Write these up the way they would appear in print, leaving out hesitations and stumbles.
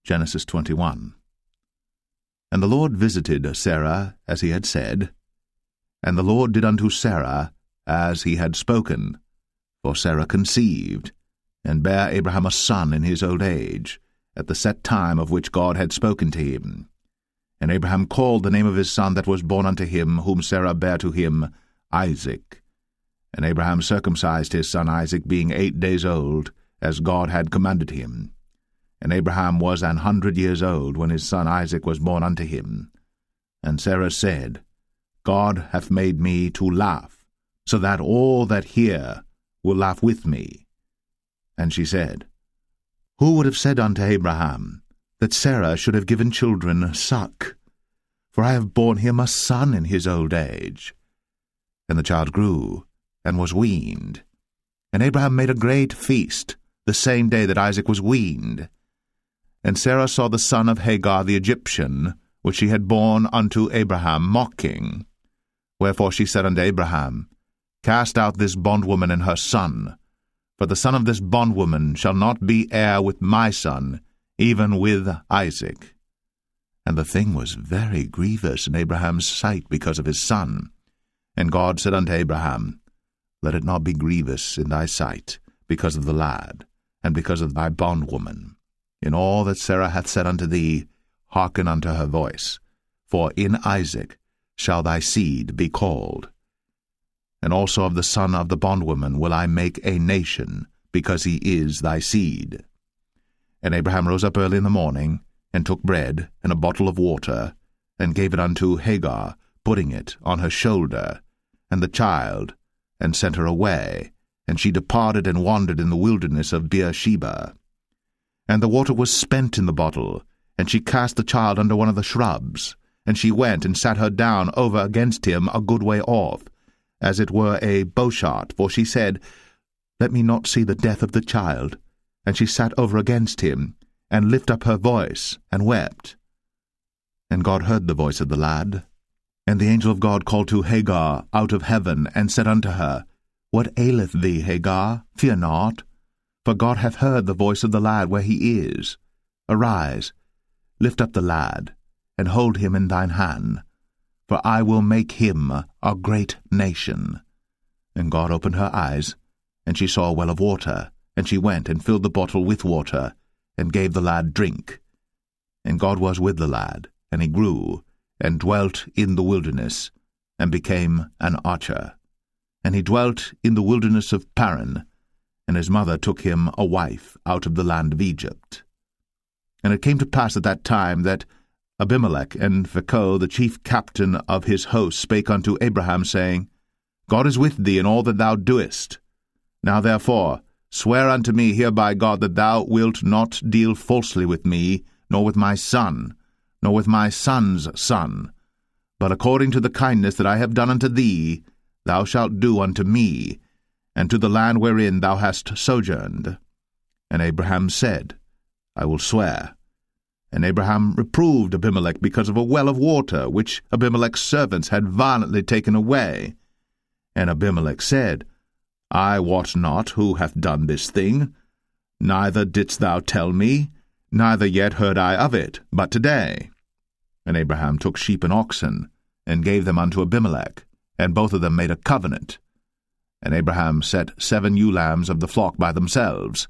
Genesis 21. And the Lord visited Sarah as he had said, and the Lord did unto Sarah as he had spoken. For Sarah conceived, and bare Abraham a son in his old age, at the set time of which God had spoken to him. And Abraham called the name of his son that was born unto him, whom Sarah bare to him, Isaac. And Abraham circumcised his son Isaac, being 8 days old, as God had commanded him. And Abraham was 100 years old when his son Isaac was born unto him. And Sarah said, God hath made me to laugh, so that all that hear will laugh with me. And she said, Who would have said unto Abraham, that Sarah should have given children suck? For I have borne him a son in his old age. And the child grew, and was weaned. And Abraham made a great feast, the same day that Isaac was weaned. And Sarah saw the son of Hagar the Egyptian, which she had borne unto Abraham, mocking. Wherefore she said unto Abraham, Cast out this bondwoman and her son, for the son of this bondwoman shall not be heir with my son, even with Isaac. And the thing was very grievous in Abraham's sight because of his son. And God said unto Abraham, Let it not be grievous in thy sight, because of the lad, and because of thy bondwoman. In all that Sarah hath said unto thee, hearken unto her voice, for in Isaac shall thy seed be called. And also of the son of the bondwoman will I make a nation, because he is thy seed. And Abraham rose up early in the morning, and took bread and a bottle of water, and gave it unto Hagar, putting it on her shoulder, and the child, and sent her away, and she departed and wandered in the wilderness of Beersheba. And the water was spent in the bottle, and she cast the child under one of the shrubs, and she went and sat her down over against him a good way off, as it were a bowshot, for she said, Let me not see the death of the child. And she sat over against him, and lift up her voice, and wept. And God heard the voice of the lad. And the angel of God called to Hagar out of heaven, and said unto her, What aileth thee, Hagar? Fear not, for God hath heard the voice of the lad where he is. Arise, lift up the lad, and hold him in thine hand, for I will make him a great nation. And God opened her eyes, and she saw a well of water, and she went and filled the bottle with water, and gave the lad drink. And God was with the lad, and he grew, and dwelt in the wilderness, and became an archer. And he dwelt in the wilderness of Paran, and his mother took him a wife out of the land of Egypt. And it came to pass at that time that Abimelech and Phicol, the chief captain of his host, spake unto Abraham, saying, God is with thee in all that thou doest. Now therefore swear unto me here by God that thou wilt not deal falsely with me, nor with my son, nor with my son's son, but according to the kindness that I have done unto thee, thou shalt do unto me, and to the land wherein thou hast sojourned. And Abraham said, I will swear. And Abraham reproved Abimelech because of a well of water, which Abimelech's servants had violently taken away. And Abimelech said, I wot not who hath done this thing, neither didst thou tell me, neither yet heard I of it, but today. And Abraham took sheep and oxen, and gave them unto Abimelech, and both of them made a covenant. And Abraham set 7 ewe lambs of the flock by themselves.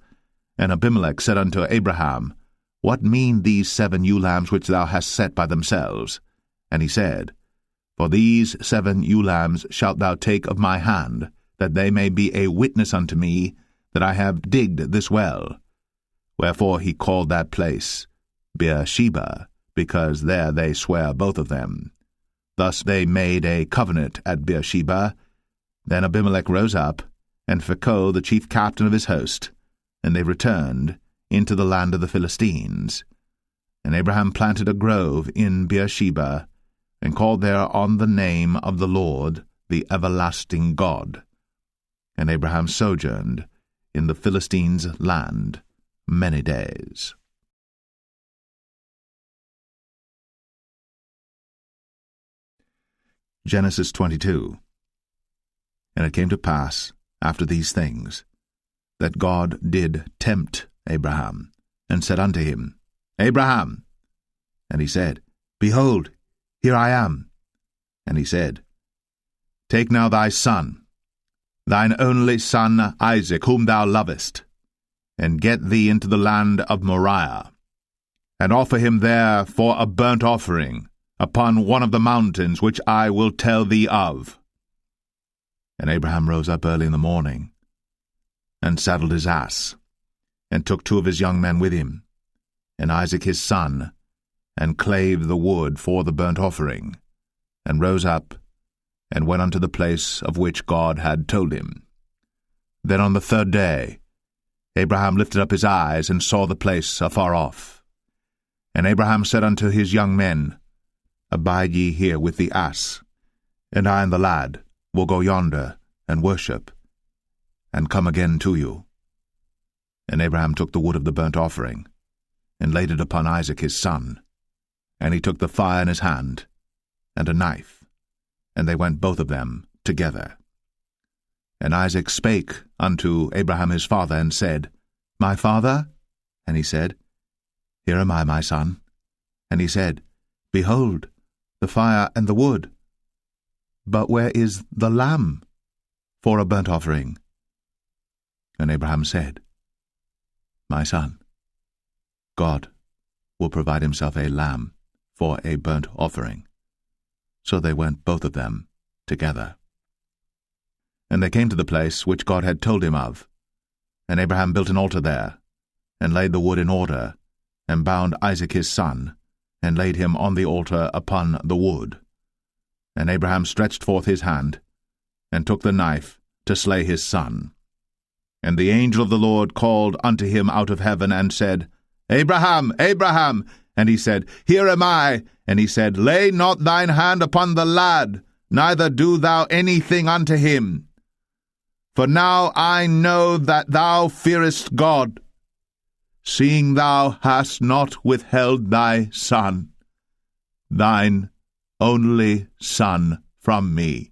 And Abimelech said unto Abraham, What mean these 7 ewe lambs which thou hast set by themselves? And he said, For these 7 ewe lambs shalt thou take of my hand, that they may be a witness unto me that I have digged this well. Wherefore he called that place Beersheba, because there they sware both of them. Thus they made a covenant at Beersheba. Then Abimelech rose up, and Phicol the chief captain of his host, and they returned into the land of the Philistines. And Abraham planted a grove in Beersheba, and called there on the name of the Lord, the everlasting God. And Abraham sojourned in the Philistines' land many days. Genesis 22. And it came to pass, after these things, that God did tempt Abraham, and said unto him, Abraham. And he said, Behold, here I am. And he said, Take now thy son, thine only son Isaac, whom thou lovest, and get thee into the land of Moriah, and offer him there for a burnt offering upon one of the mountains which I will tell thee of. And Abraham rose up early in the morning, and saddled his ass, and took 2 of his young men with him, and Isaac his son, and clave the wood for the burnt offering, and rose up, and went unto the place of which God had told him. Then on the 3rd day Abraham lifted up his eyes, and saw the place afar off. And Abraham said unto his young men, Abide ye here with the ass, and I and the lad will go yonder, and worship, and come again to you. And Abraham took the wood of the burnt offering, and laid it upon Isaac his son. And he took the fire in his hand, and a knife, and they went both of them together. And Isaac spake unto Abraham his father, and said, My father? And he said, Here am I, my son. And he said, Behold, the fire and the wood. But where is the lamb for a burnt offering? And Abraham said, My son, God will provide himself a lamb for a burnt offering. So they went both of them together. And they came to the place which God had told him of. And Abraham built an altar there, and laid the wood in order, and bound Isaac his son, and laid him on the altar upon the wood. And Abraham stretched forth his hand, and took the knife to slay his son. And the angel of the Lord called unto him out of heaven, and said, Abraham, Abraham! And he said, Here am I. And he said, Lay not thine hand upon the lad, neither do thou anything unto him. For now I know that thou fearest God, seeing thou hast not withheld thy son, thine only son, from me.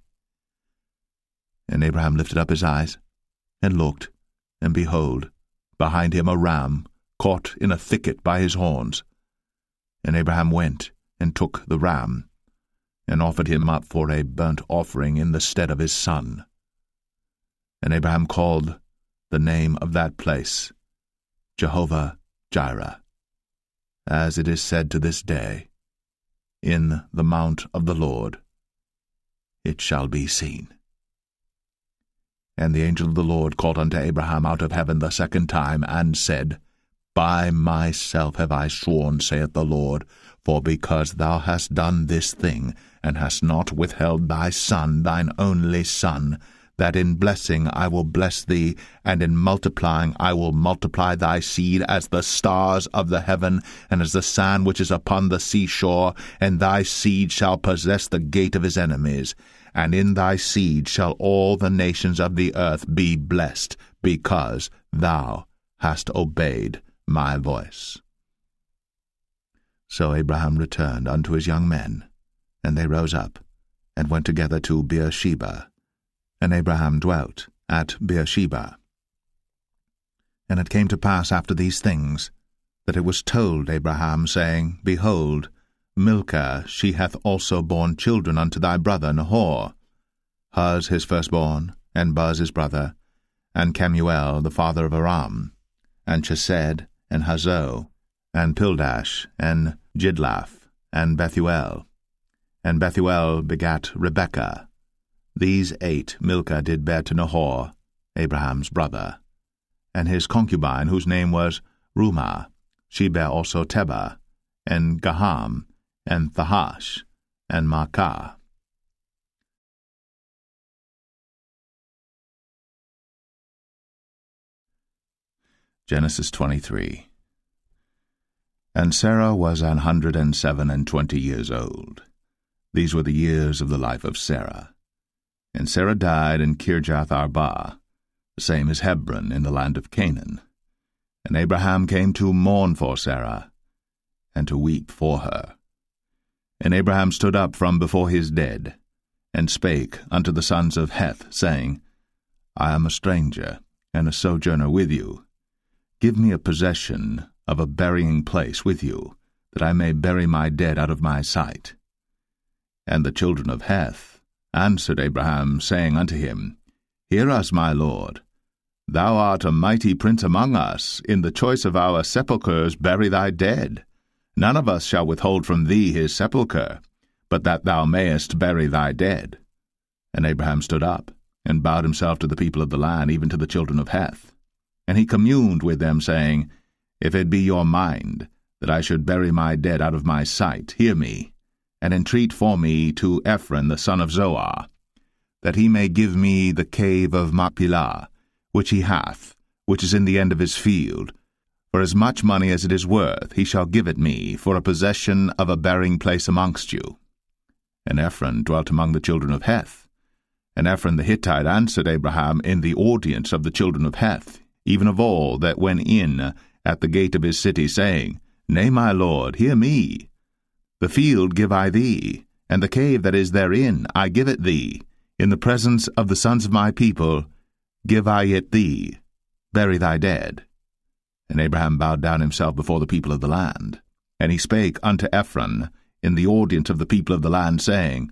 And Abraham lifted up his eyes, and looked, and behold, behind him a ram caught in a thicket by his horns. And Abraham went, and took the ram, and offered him up for a burnt offering in the stead of his son. And Abraham called the name of that place Jehovah-Jireh, as it is said to this day, In the mount of the Lord it shall be seen. And the angel of the Lord called unto Abraham out of heaven the 2nd time, and said, By myself have I sworn, saith the Lord, for because thou hast done this thing, and hast not withheld thy son, thine only son, that in blessing I will bless thee, and in multiplying I will multiply thy seed as the stars of the heaven, and as the sand which is upon the seashore, and thy seed shall possess the gate of his enemies. And in thy seed shall all the nations of the earth be blessed, because thou hast obeyed my voice. So Abraham returned unto his young men, and they rose up, and went together to Beersheba. And Abraham dwelt at Beersheba. And it came to pass after these things, that it was told Abraham, saying, Behold, Milcah, she hath also borne children unto thy brother Nahor, Huz his firstborn, and Buz his brother, and Kemuel the father of Aram, and Chesed, and Hazo, and Pildash, and Jidlaph, and Bethuel. And Bethuel begat Rebekah. These 8 Milcah did bear to Nahor, Abraham's brother. And his concubine, whose name was Rumah, she bare also Tebah, and Gaham, and Thahash, and Maacah. Genesis 23. And Sarah was 127 years old. These were the years of the life of Sarah. And Sarah died in Kirjath-Arba, the same as Hebron in the land of Canaan. And Abraham came to mourn for Sarah, and to weep for her. And Abraham stood up from before his dead, and spake unto the sons of Heth, saying, I am a stranger, and a sojourner with you. Give me a possession of a burying place with you, that I may bury my dead out of my sight. And the children of Heth answered Abraham, saying unto him, Hear us, my lord. Thou art a mighty prince among us. In the choice of our sepulchres bury thy dead. None of us shall withhold from thee his sepulchre, but that thou mayest bury thy dead. And Abraham stood up, and bowed himself to the people of the land, even to the children of Heth. And he communed with them, saying, If it be your mind that I should bury my dead out of my sight, hear me, and entreat for me to Ephron the son of Zoar, that he may give me the cave of Machpelah, which he hath, which is in the end of his field. For as much money as it is worth, he shall give it me, for a possession of a burying place amongst you. And Ephron dwelt among the children of Heth. And Ephron the Hittite answered Abraham in the audience of the children of Heth, even of all that went in at the gate of his city, saying, Nay, my lord, hear me. The field give I thee, and the cave that is therein I give it thee. In the presence of the sons of my people give I it thee. Bury thy dead. And Abraham bowed down himself before the people of the land. And he spake unto Ephron in the audience of the people of the land, saying,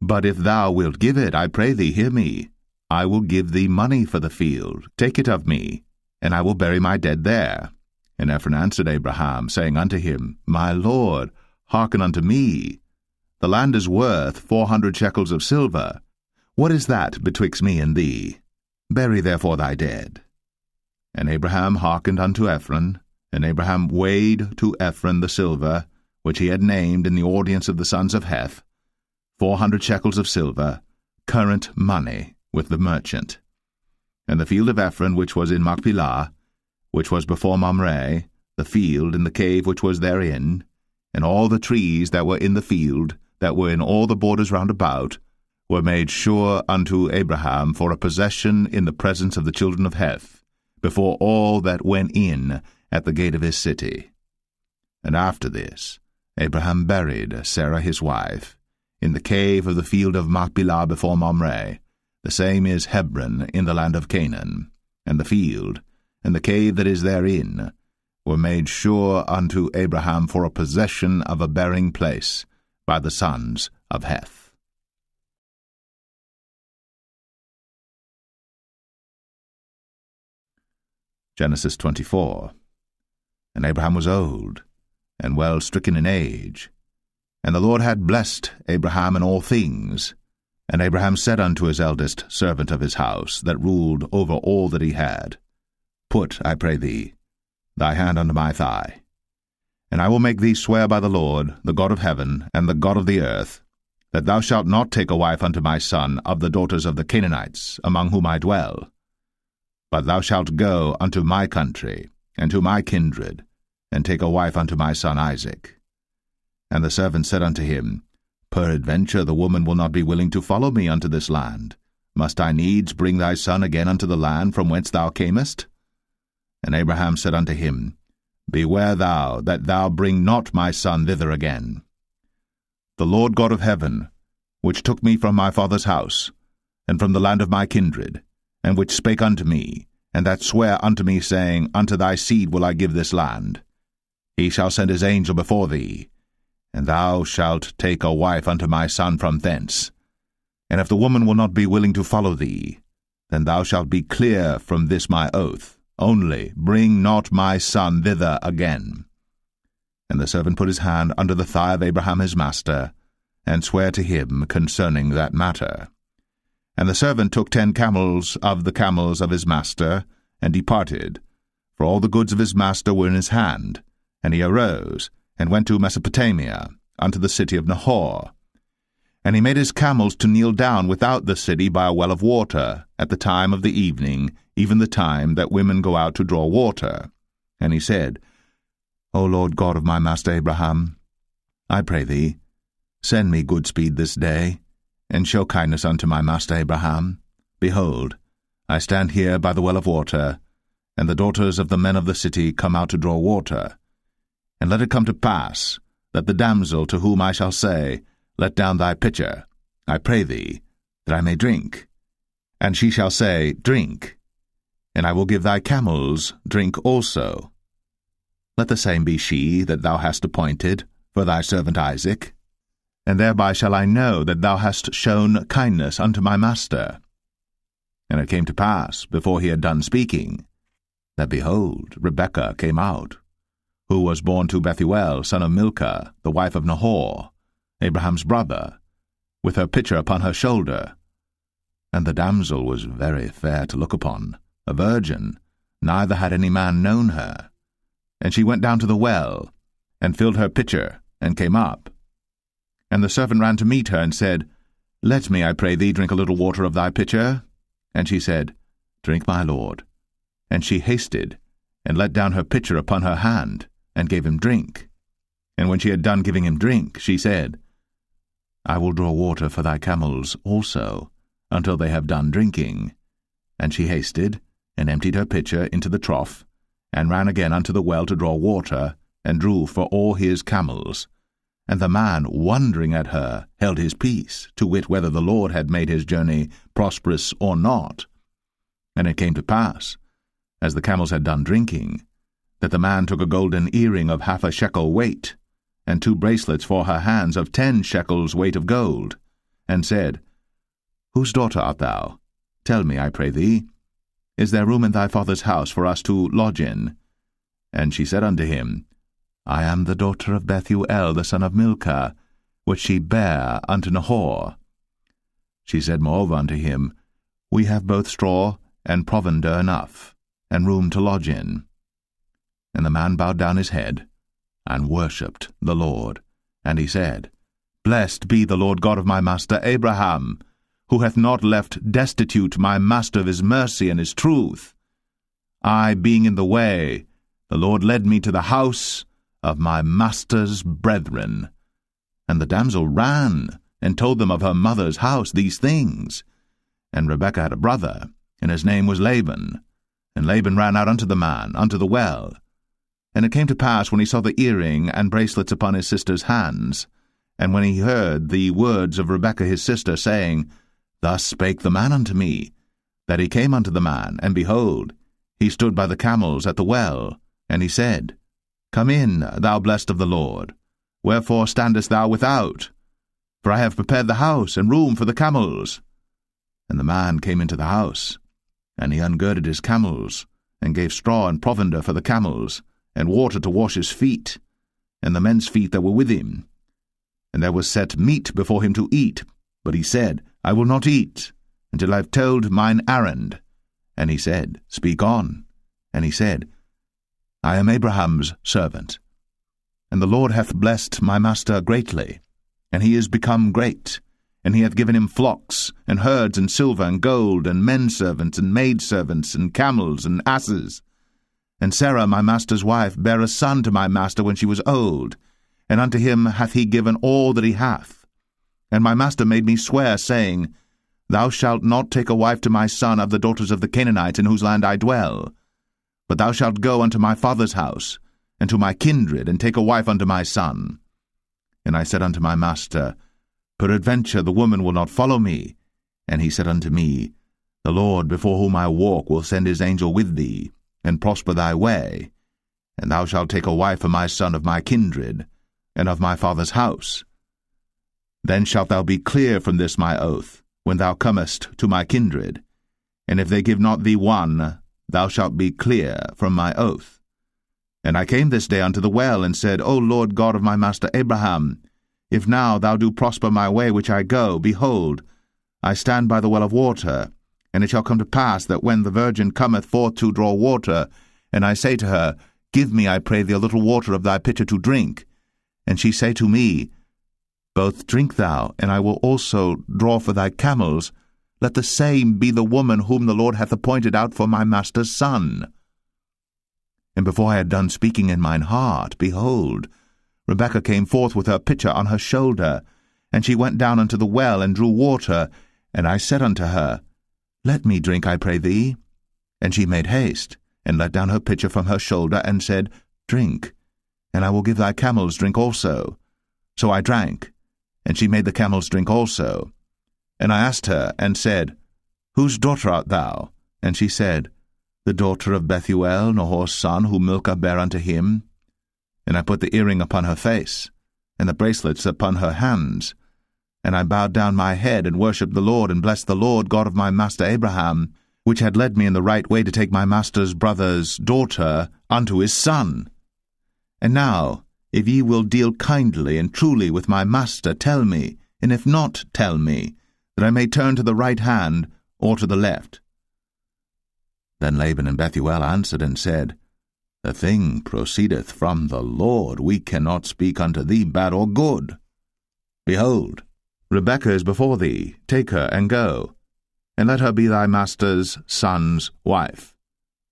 But if thou wilt give it, I pray thee, hear me. I will give thee money for the field. Take it of me, and I will bury my dead there. And Ephron answered Abraham, saying unto him, My lord, hearken unto me. The land is worth 400 shekels of silver. What is that betwixt me and thee? Bury therefore thy dead. And Abraham hearkened unto Ephron, and Abraham weighed to Ephron the silver, which he had named in the audience of the sons of Heth, 400 shekels of silver, current money, with the merchant. And the field of Ephron which was in Machpelah, which was before Mamre, the field and the cave which was therein, and all the trees that were in the field, that were in all the borders round about, were made sure unto Abraham for a possession in the presence of the children of Heth, before all that went in at the gate of his city. And after this Abraham buried Sarah his wife in the cave of the field of Machpelah before Mamre. The same is Hebron in the land of Canaan. And the field, and the cave that is therein, were made sure unto Abraham for a possession of a burying place by the sons of Heth. Genesis 24. And Abraham was old, and well stricken in age. And the Lord had blessed Abraham in all things. And Abraham said unto his eldest servant of his house, that ruled over all that he had, Put, I pray thee, thy hand unto my thigh, and I will make thee swear by the Lord, the God of heaven, and the God of the earth, that thou shalt not take a wife unto my son of the daughters of the Canaanites, among whom I dwell, but thou shalt go unto my country, and to my kindred, and take a wife unto my son Isaac. And the servant said unto him, Peradventure the woman will not be willing to follow me unto this land. Must I needs bring thy son again unto the land from whence thou camest? And Abraham said unto him, Beware thou that thou bring not my son thither again. The Lord God of heaven, which took me from my father's house, and from the land of my kindred, and which spake unto me, and that sware unto me, saying, Unto thy seed will I give this land, he shall send his angel before thee, and thou shalt take a wife unto my son from thence. And if the woman will not be willing to follow thee, then thou shalt be clear from this my oath. Only bring not my son thither again. And the servant put his hand under the thigh of Abraham his master, and sware to him concerning that matter. And the servant took 10 camels of the camels of his master, and departed, for all the goods of his master were in his hand. And he arose, and went to Mesopotamia, unto the city of Nahor. And he made his camels to kneel down without the city by a well of water, at the time of the evening, even the time that women go out to draw water. And he said, O Lord God of my master Abraham, I pray thee, send me good speed this day, and show kindness unto my master Abraham. Behold, I stand here by the well of water, and the daughters of the men of the city come out to draw water. And let it come to pass, that the damsel to whom I shall say, Let down thy pitcher, I pray thee, that I may drink. And she shall say, Drink, and I will give thy camels drink also. Let the same be she that thou hast appointed for thy servant Isaac, and thereby shall I know that thou hast shown kindness unto my master. And it came to pass, before he had done speaking, that, behold, Rebekah came out, who was born to Bethuel, son of Milcah, the wife of Nahor, Abraham's brother, with her pitcher upon her shoulder. And the damsel was very fair to look upon, a virgin, neither had any man known her. And she went down to the well, and filled her pitcher, and came up. And the servant ran to meet her, and said, Let me, I pray thee, drink a little water of thy pitcher. And she said, Drink, my lord. And she hasted, and let down her pitcher upon her hand, and gave him drink. And when she had done giving him drink, she said, I will draw water for thy camels also, until they have done drinking. And she hasted, and emptied her pitcher into the trough, and ran again unto the well to draw water, and drew for all his camels. And the man, wondering at her, held his peace, to wit whether the Lord had made his journey prosperous or not. And it came to pass, as the camels had done drinking, that the man took a golden earring of half shekel weight, and 2 bracelets for her hands of 10 shekels weight of gold, and said, Whose daughter art thou? Tell me, I pray thee. Is there room in thy father's house for us to lodge in? And she said unto him, I am the daughter of Bethuel, the son of Milcah, which she bare unto Nahor. She said moreover unto him, We have both straw and provender enough, and room to lodge in. And the man bowed down his head, and worshipped the Lord. And he said, Blessed be the Lord God of my master Abraham, who hath not left destitute my master of his mercy and his truth. I being in the way, the Lord led me to the house of my master's brethren. And the damsel ran, and told them of her mother's house these things. And Rebekah had a brother, and his name was Laban. And Laban ran out unto the man, unto the well. And it came to pass, when he saw the earring and bracelets upon his sister's hands, and when he heard the words of Rebekah his sister, saying, Thus spake the man unto me, that he came unto the man, and behold, he stood by the camels at the well, and he said, Come in, thou blessed of the Lord. Wherefore standest thou without? For I have prepared the house and room for the camels. And the man came into the house, and he ungirded his camels, and gave straw and provender for the camels, and water to wash his feet, and the men's feet that were with him. And there was set meat before him to eat, but he said, I will not eat, until I have told mine errand. And he said, Speak on. And he said, I am Abraham's servant. And the Lord hath blessed my master greatly, and he is become great, and he hath given him flocks, and herds, and silver, and gold, and menservants, and maidservants, and camels, and asses. And Sarah my master's wife bare a son to my master when she was old, and unto him hath he given all that he hath. And my master made me swear, saying, Thou shalt not take a wife to my son of the daughters of the Canaanites in whose land I dwell, but thou shalt go unto my father's house, and to my kindred, and take a wife unto my son. And I said unto my master, Peradventure the woman will not follow me. And he said unto me, The Lord before whom I walk will send his angel with thee, and prosper thy way. And thou shalt take a wife for my son of my kindred, and of my father's house. Then shalt thou be clear from this my oath, when thou comest to my kindred. And if they give not thee one, thou shalt be clear from my oath. And I came this day unto the well, and said, O Lord God of my master Abraham, if now thou do prosper my way which I go, behold, I stand by the well of water. And it shall come to pass that when the virgin cometh forth to draw water, and I say to her, Give me, I pray thee, a little water of thy pitcher to drink, and she say to me, Both drink thou, and I will also draw for thy camels, let the same be the woman whom the Lord hath appointed out for my master's son. And before I had done speaking in mine heart, behold, Rebekah came forth with her pitcher on her shoulder, and she went down unto the well, and drew water. And I said unto her, Let me drink, I pray thee. And she made haste, and let down her pitcher from her shoulder, and said, Drink, and I will give thy camels drink also. So I drank, and she made the camels drink also. And I asked her, and said, Whose daughter art thou? And she said, The daughter of Bethuel, Nahor's son, whom Milcah bare unto him. And I put the earring upon her face, and the bracelets upon her hands. And I bowed down my head, and worshipped the Lord, and blessed the Lord God of my master Abraham, which had led me in the right way to take my master's brother's daughter unto his son. And now, if ye will deal kindly and truly with my master, tell me, and if not, tell me, that I may turn to the right hand or to the left. Then Laban and Bethuel answered and said, The thing proceedeth from the Lord. We cannot speak unto thee bad or good. Behold, Rebekah is before thee. Take her and go, and let her be thy master's son's wife,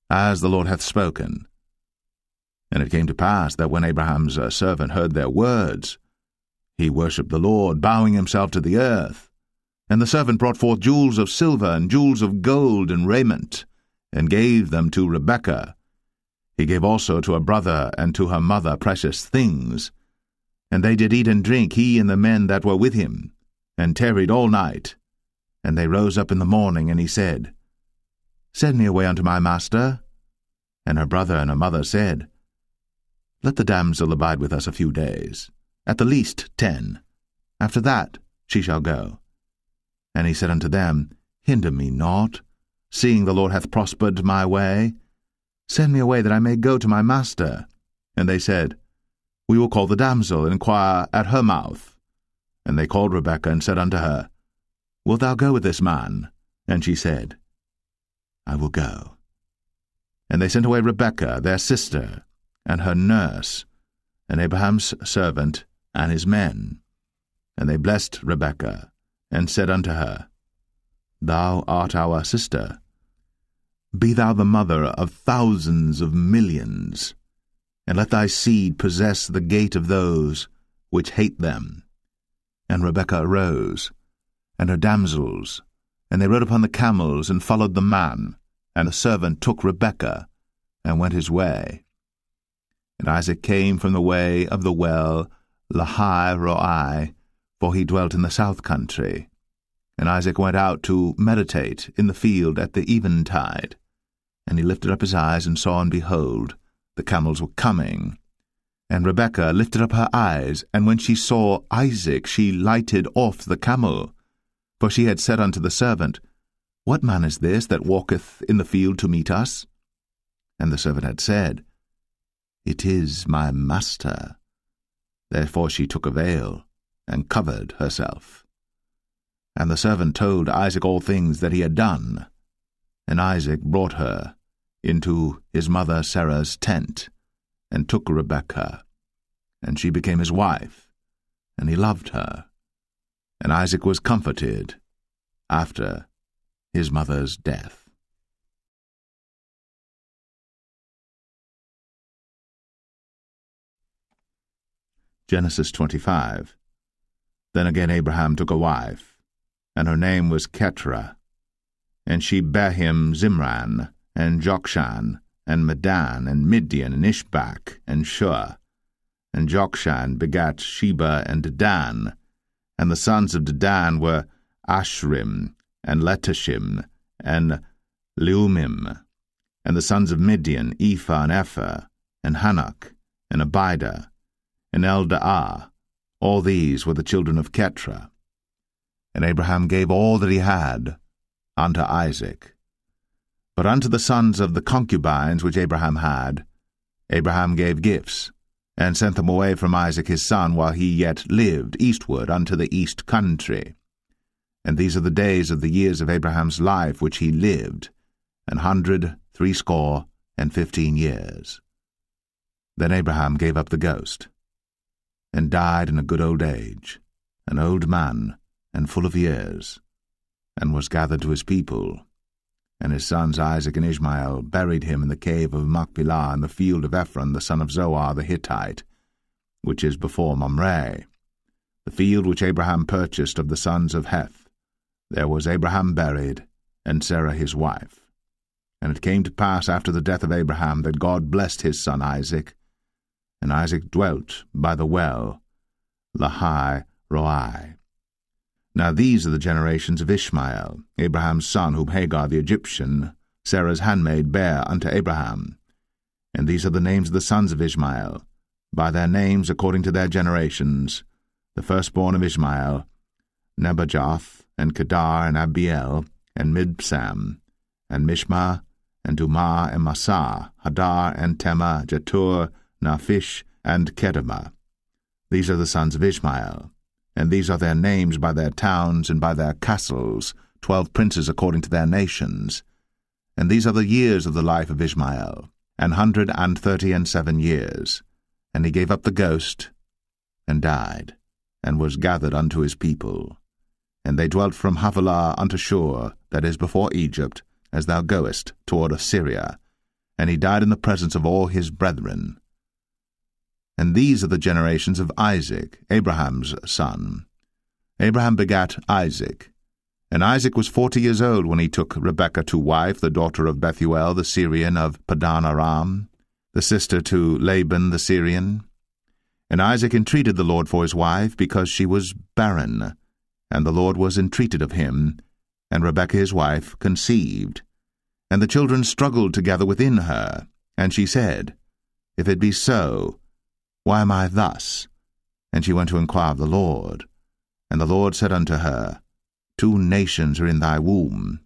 as the Lord hath spoken. And it came to pass that when Abraham's servant heard their words, he worshipped the Lord, bowing himself to the earth. And the servant brought forth jewels of silver and jewels of gold and raiment, and gave them to Rebekah. He gave also to her brother and to her mother precious things. And they did eat and drink, he and the men that were with him, and tarried all night. And they rose up in the morning, and he said, Send me away unto my master. And her brother and her mother said, Let the damsel abide with us a few days, at the least 10. After that she shall go. And he said unto them, Hinder me not, seeing the Lord hath prospered my way. Send me away that I may go to my master. And they said, We will call the damsel, and inquire at her mouth. And they called Rebekah, and said unto her, Wilt thou go with this man? And she said, I will go. And they sent away Rebekah, their sister, and her nurse, and Abraham's servant, and his men. And they blessed Rebekah, and said unto her, Thou art our sister. Be thou the mother of thousands of millions, and let thy seed possess the gate of those which hate them. And Rebekah arose, and her damsels, and they rode upon the camels, and followed the man. And the servant took Rebekah, and went his way. And Isaac came from the way of the well Lahai-roi, for he dwelt in the south country. And Isaac went out to meditate in the field at the eventide. And he lifted up his eyes, and saw, and behold, the camels were coming. And Rebekah lifted up her eyes, and when she saw Isaac, she lighted off the camel. For she had said unto the servant, What man is this that walketh in the field to meet us? And the servant had said, It is my master. Therefore she took a veil, and covered herself. And the servant told Isaac all things that he had done. And Isaac brought her into his mother Sarah's tent, and took Rebekah, and she became his wife, and he loved her. And Isaac was comforted after his mother's death. Genesis 25. Then again Abraham took a wife, and her name was Keturah. And she bare him Zimran, and Jokshan, and Medan, and Midian, and Ishbak, and Shua. And Jokshan begat Sheba and Dedan. And the sons of Dedan were Ashrim, and Letashim, and Leumim. And the sons of Midian, Ephah and Epher, and Hanok, and Abidah, and Eldaah. All these were the children of Keturah. And Abraham gave all that he had unto Isaac. But unto the sons of the concubines which Abraham had, Abraham gave gifts, and sent them away from Isaac his son while he yet lived eastward unto the east country. And these are the days of the years of Abraham's life which he lived, 160 years. Then Abraham gave up the ghost, and died in a good old age, an old man, and full of years, and was gathered to his people. And his sons Isaac and Ishmael buried him in the cave of Machpelah in the field of Ephron the son of Zohar the Hittite, which is before Mamre, the field which Abraham purchased of the sons of Heth. There was Abraham buried, and Sarah his wife. And it came to pass after the death of Abraham that God blessed his son Isaac, and Isaac dwelt by the well Lahai-roi. Now these are the generations of Ishmael, Abraham's son, whom Hagar the Egyptian, Sarah's handmaid, bare unto Abraham. And these are the names of the sons of Ishmael, by their names according to their generations, the firstborn of Ishmael, Nebajoth, and Kedar, and Abiel, and Mibsam, and Mishma, and Dumah, and Massa, Hadar, and Tema, Jetur, Naphish, and Kedemah. These are the sons of Ishmael, and these are their names by their towns and by their castles, 12 princes according to their nations. And these are the years of the life of Ishmael, 137 years. And he gave up the ghost, and died, and was gathered unto his people. And they dwelt from Havilah unto Shur, that is before Egypt, as thou goest toward Assyria. And he died in the presence of all his brethren. And these are the generations of Isaac, Abraham's son. Abraham begat Isaac. And Isaac was 40 years old when he took Rebekah to wife, the daughter of Bethuel the Syrian of Padan Aram, the sister to Laban the Syrian. And Isaac entreated the Lord for his wife, because she was barren. And the Lord was entreated of him, and Rebekah his wife conceived. And the children struggled together within her. And she said, If it be so, why am I thus? And she went to inquire of the Lord. And the Lord said unto her, 2 nations are in thy womb,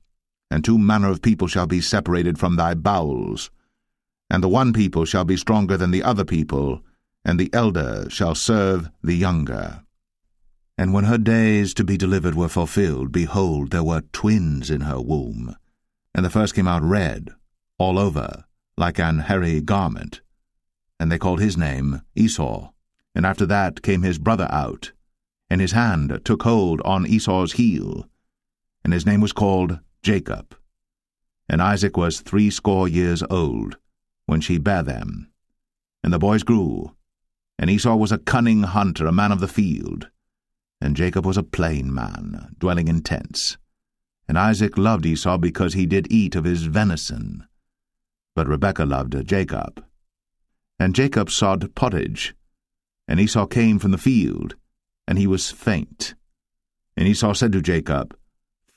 and 2 manner of people shall be separated from thy bowels. And the one people shall be stronger than the other people, and the elder shall serve the younger. And when her days to be delivered were fulfilled, behold, there were twins in her womb. And the first came out red, all over, like an hairy garment. And they called his name Esau. And after that came his brother out, and his hand took hold on Esau's heel, and his name was called Jacob. And Isaac was 80 years old when she bare them. And the boys grew, and Esau was a cunning hunter, a man of the field, and Jacob was a plain man, dwelling in tents. And Isaac loved Esau because he did eat of his venison, but Rebekah loved Jacob. And Jacob sod pottage, and Esau came from the field, and he was faint. And Esau said to Jacob,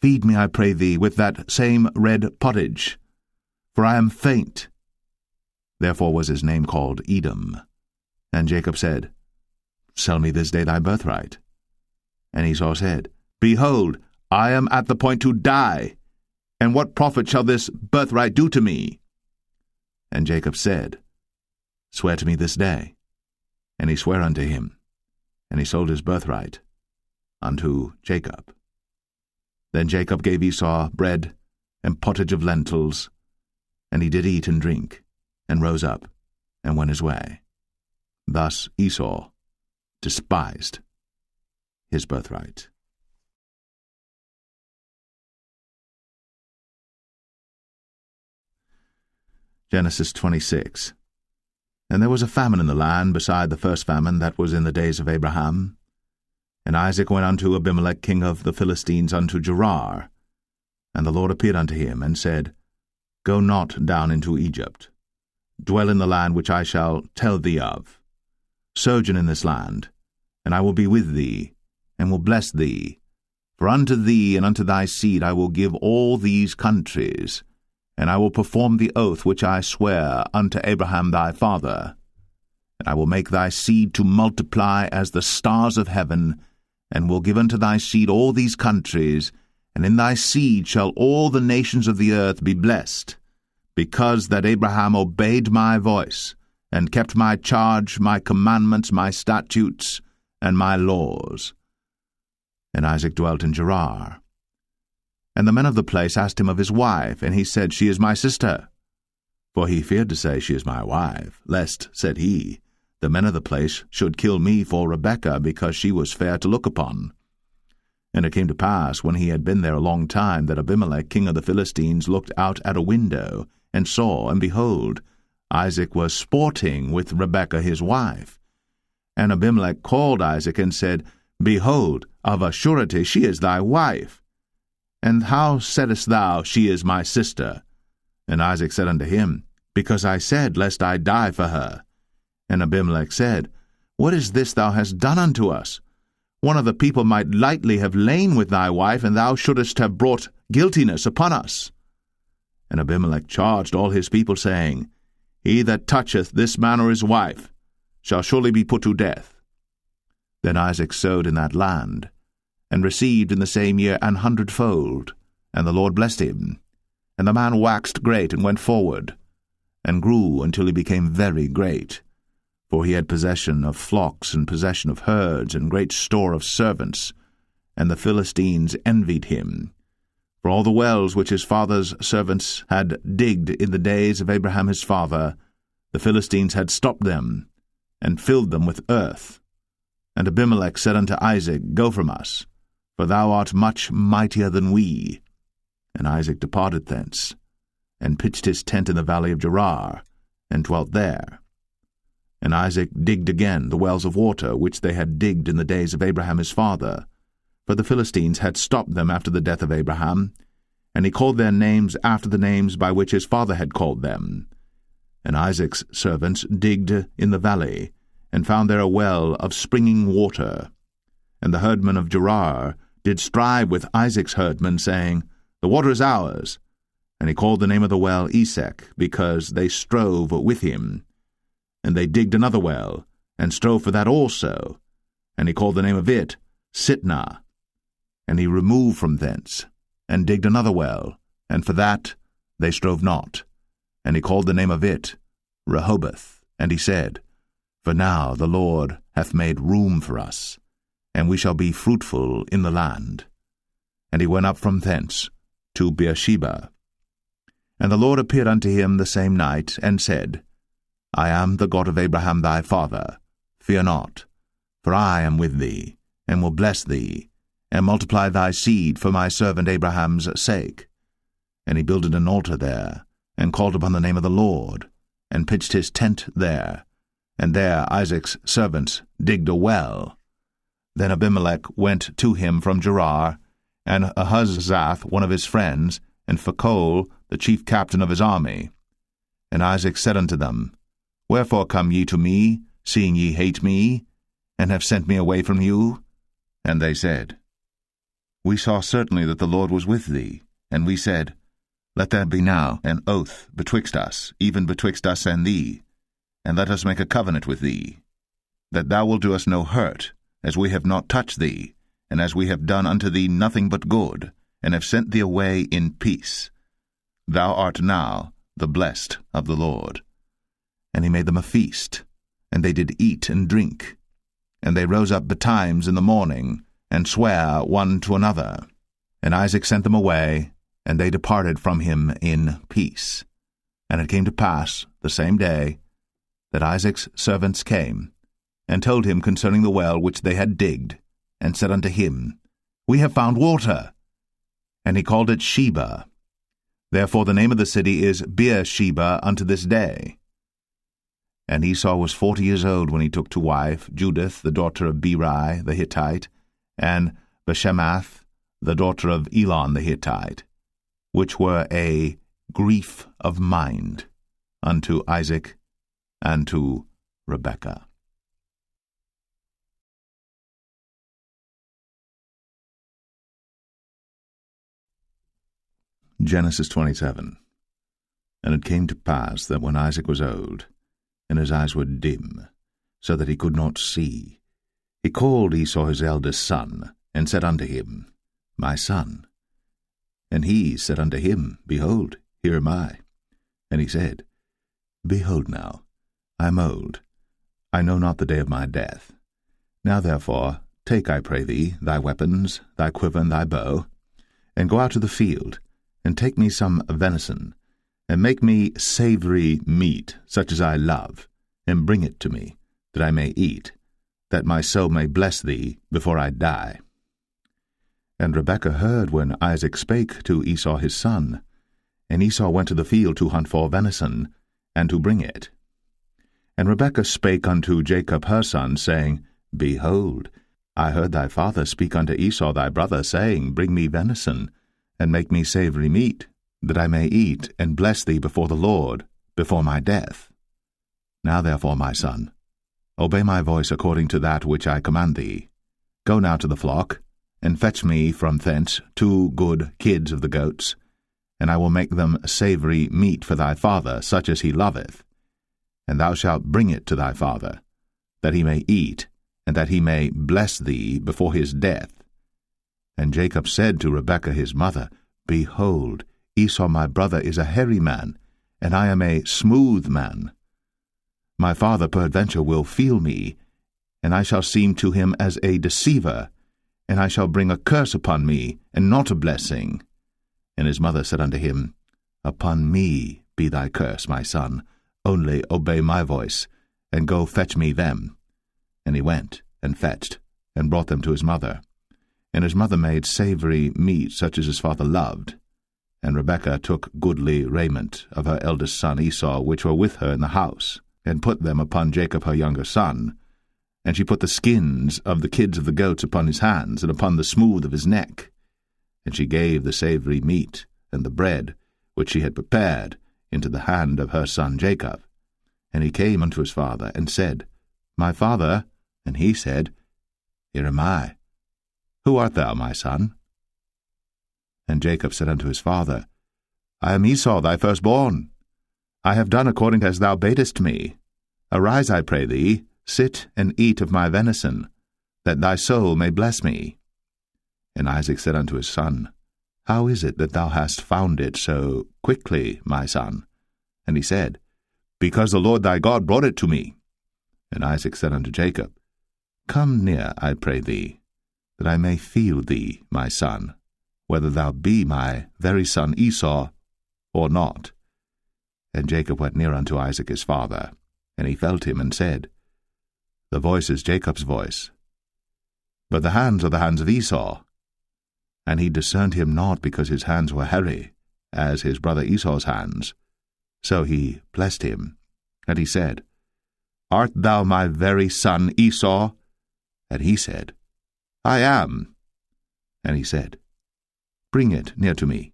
Feed me, I pray thee, with that same red pottage, for I am faint. Therefore was his name called Edom. And Jacob said, Sell me this day thy birthright. And Esau said, Behold, I am at the point to die, and what profit shall this birthright do to me? And Jacob said, Swear to me this day. And he sware unto him, and he sold his birthright unto Jacob. Then Jacob gave Esau bread and pottage of lentils, and he did eat and drink, and rose up, and went his way. Thus Esau despised his birthright. Genesis 26. And there was a famine in the land beside the first famine that was in the days of Abraham. And Isaac went unto Abimelech king of the Philistines unto Gerar. And the Lord appeared unto him, and said, Go not down into Egypt. Dwell in the land which I shall tell thee of. Sojourn in this land, and I will be with thee, and will bless thee. For unto thee and unto thy seed I will give all these countries, and I will perform the oath which I sware unto Abraham thy father. And I will make thy seed to multiply as the stars of heaven, and will give unto thy seed all these countries, and in thy seed shall all the nations of the earth be blessed, because that Abraham obeyed my voice, and kept my charge, my commandments, my statutes, and my laws. And Isaac dwelt in Gerar. And the men of the place asked him of his wife, and he said, She is my sister. For he feared to say, She is my wife, lest, said he, the men of the place should kill me for Rebekah, because she was fair to look upon. And it came to pass, when he had been there a long time, that Abimelech king of the Philistines looked out at a window, and saw, and behold, Isaac was sporting with Rebekah his wife. And Abimelech called Isaac, and said, Behold, of a surety she is thy wife. And how saidst thou, She is my sister? And Isaac said unto him, Because I said, Lest I die for her. And Abimelech said, What is this thou hast done unto us? One of the people might lightly have lain with thy wife, and thou shouldest have brought guiltiness upon us. And Abimelech charged all his people, saying, He that toucheth this man or his wife shall surely be put to death. Then Isaac sowed in that land, and received in the same year 100-fold, and the Lord blessed him. And the man waxed great and went forward, and grew until he became very great. For he had possession of flocks and possession of herds and great store of servants, and the Philistines envied him. For all the wells which his father's servants had digged in the days of Abraham his father, the Philistines had stopped them, and filled them with earth. And Abimelech said unto Isaac, Go from us, for thou art much mightier than we. And Isaac departed thence, and pitched his tent in the valley of Gerar, and dwelt there. And Isaac digged again the wells of water which they had digged in the days of Abraham his father, for the Philistines had stopped them after the death of Abraham, and he called their names after the names by which his father had called them. And Isaac's servants digged in the valley, and found there a well of springing water. And the herdmen of Gerar did strive with Isaac's herdmen, saying, The water is ours. And he called the name of the well Esek, because they strove with him. And they digged another well, and strove for that also. And he called the name of it Sitnah. And he removed from thence, and digged another well, and for that they strove not. And he called the name of it Rehoboth. And he said, For now the Lord hath made room for us, and we shall be fruitful in the land. And he went up from thence to Beersheba. And the Lord appeared unto him the same night, and said, I am the God of Abraham thy father. Fear not, for I am with thee, and will bless thee, and multiply thy seed for my servant Abraham's sake. And he builded an altar there, and called upon the name of the Lord, and pitched his tent there. And there Isaac's servants digged a well. Then Abimelech went to him from Gerar, and Ahuzzath one of his friends, and Phicol the chief captain of his army. And Isaac said unto them, Wherefore come ye to me, seeing ye hate me, and have sent me away from you? And they said, We saw certainly that the Lord was with thee, and we said, Let there be now an oath betwixt us, even betwixt us and thee, and let us make a covenant with thee, that thou wilt do us no hurt, as we have not touched thee, and as we have done unto thee nothing but good, and have sent thee away in peace. Thou art now the blessed of the Lord. And he made them a feast, and they did eat and drink. And they rose up betimes in the morning, and sware one to another. And Isaac sent them away, and they departed from him in peace. And it came to pass the same day that Isaac's servants came, and told him concerning the well which they had digged, and said unto him, We have found water. And he called it Sheba. Therefore the name of the city is Beersheba unto this day. And Esau was 40 years old when he took to wife Judith the daughter of Beri the Hittite, and Bashemath the daughter of Elon the Hittite, which were a grief of mind unto Isaac and to Rebekah. Genesis 27. And it came to pass that when Isaac was old, and his eyes were dim, so that he could not see, he called Esau his eldest son, and said unto him, My son. And he said unto him, Behold, here am I. And he said, Behold now, I am old, I know not the day of my death. Now therefore, take, I pray thee, thy weapons, thy quiver, and thy bow, and go out to the field, and take me some venison, and make me savory meat, such as I love, and bring it to me, that I may eat, that my soul may bless thee before I die. And Rebekah heard when Isaac spake to Esau his son, and Esau went to the field to hunt for venison, and to bring it. And Rebekah spake unto Jacob her son, saying, Behold, I heard thy father speak unto Esau thy brother, saying, Bring me venison, and make me savory meat, that I may eat and bless thee before the Lord, before my death. Now therefore, my son, obey my voice according to that which I command thee. Go now to the flock, and fetch me from thence 2 good kids of the goats, and I will make them savory meat for thy father, such as he loveth. And thou shalt bring it to thy father, that he may eat, and that he may bless thee before his death. And Jacob said to Rebekah his mother, Behold, Esau my brother is a hairy man, and I am a smooth man. My father peradventure will feel me, and I shall seem to him as a deceiver, and I shall bring a curse upon me, and not a blessing. And his mother said unto him, Upon me be thy curse, my son, only obey my voice, and go fetch me them. And he went, and fetched, and brought them to his mother. And his mother made savory meat such as his father loved. And Rebekah took goodly raiment of her eldest son Esau, which were with her in the house, and put them upon Jacob her younger son. And she put the skins of the kids of the goats upon his hands, and upon the smooth of his neck. And she gave the savory meat, and the bread, which she had prepared, into the hand of her son Jacob. And he came unto his father, and said, My father. And he said, Here am I. Who art thou, my son? And Jacob said unto his father, I am Esau thy firstborn. I have done according as thou badest me. Arise, I pray thee, sit and eat of my venison, that thy soul may bless me. And Isaac said unto his son, How is it that thou hast found it so quickly, my son? And he said, Because the Lord thy God brought it to me. And Isaac said unto Jacob, Come near, I pray thee, that I may feel thee, my son, whether thou be my very son Esau or not. And Jacob went near unto Isaac his father, and he felt him, and said, The voice is Jacob's voice, but the hands are the hands of Esau. And he discerned him not, because his hands were hairy, as his brother Esau's hands. So he blessed him. And he said, Art thou my very son Esau? And he said, I am. And he said, Bring it near to me,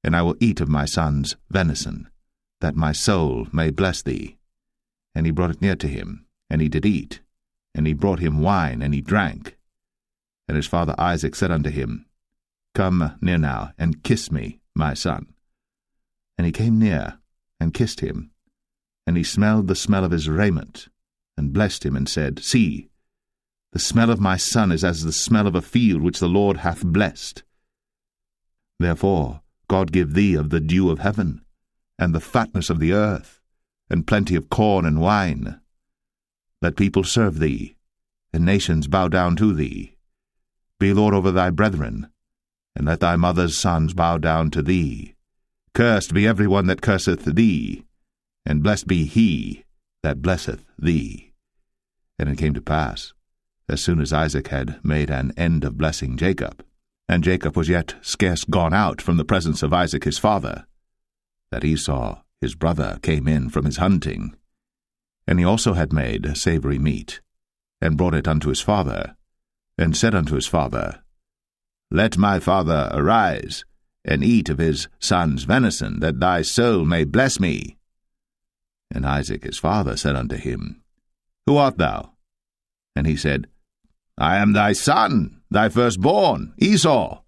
and I will eat of my son's venison, that my soul may bless thee. And he brought it near to him, and he did eat. And he brought him wine, and he drank. And his father Isaac said unto him, Come near now, and kiss me, my son. And he came near, and kissed him. And he smelled the smell of his raiment, and blessed him, and said, See, the smell of my son is as the smell of a field which the Lord hath blessed. Therefore God give thee of the dew of heaven, and the fatness of the earth, and plenty of corn and wine. Let people serve thee, and nations bow down to thee. Be Lord over thy brethren, and let thy mother's sons bow down to thee. Cursed be every one that curseth thee, and blessed be he that blesseth thee. And it came to pass, as soon as Isaac had made an end of blessing Jacob, and Jacob was yet scarce gone out from the presence of Isaac his father, that Esau his brother came in from his hunting. And he also had made savory meat, and brought it unto his father, and said unto his father, Let my father arise, and eat of his son's venison, that thy soul may bless me. And Isaac his father said unto him, Who art thou? And he said, I am thy son, thy firstborn, Esau.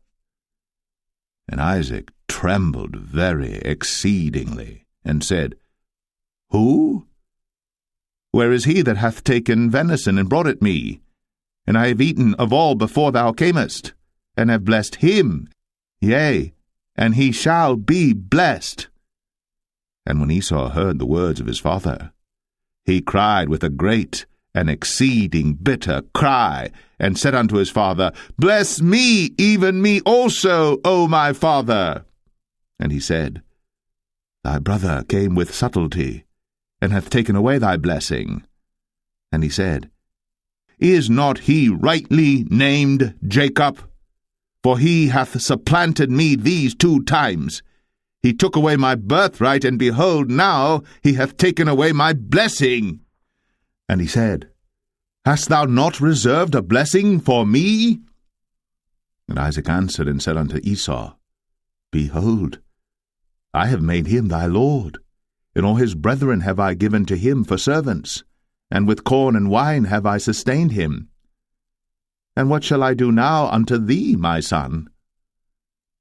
And Isaac trembled very exceedingly, and said, Who? Where is he that hath taken venison and brought it me? And I have eaten of all before thou camest, and have blessed him, yea, and he shall be blessed. And when Esau heard the words of his father, he cried with a great and exceeding bitter cry, and said unto his father, Bless me, even me also, O my father. And he said, Thy brother came with subtlety, and hath taken away thy blessing. And he said, Is not he rightly named Jacob? For he hath supplanted me these 2 times. He took away my birthright, and behold, now he hath taken away my blessing. And he said, Hast thou not reserved a blessing for me? And Isaac answered and said unto Esau, Behold, I have made him thy lord, and all his brethren have I given to him for servants, and with corn and wine have I sustained him. And what shall I do now unto thee, my son?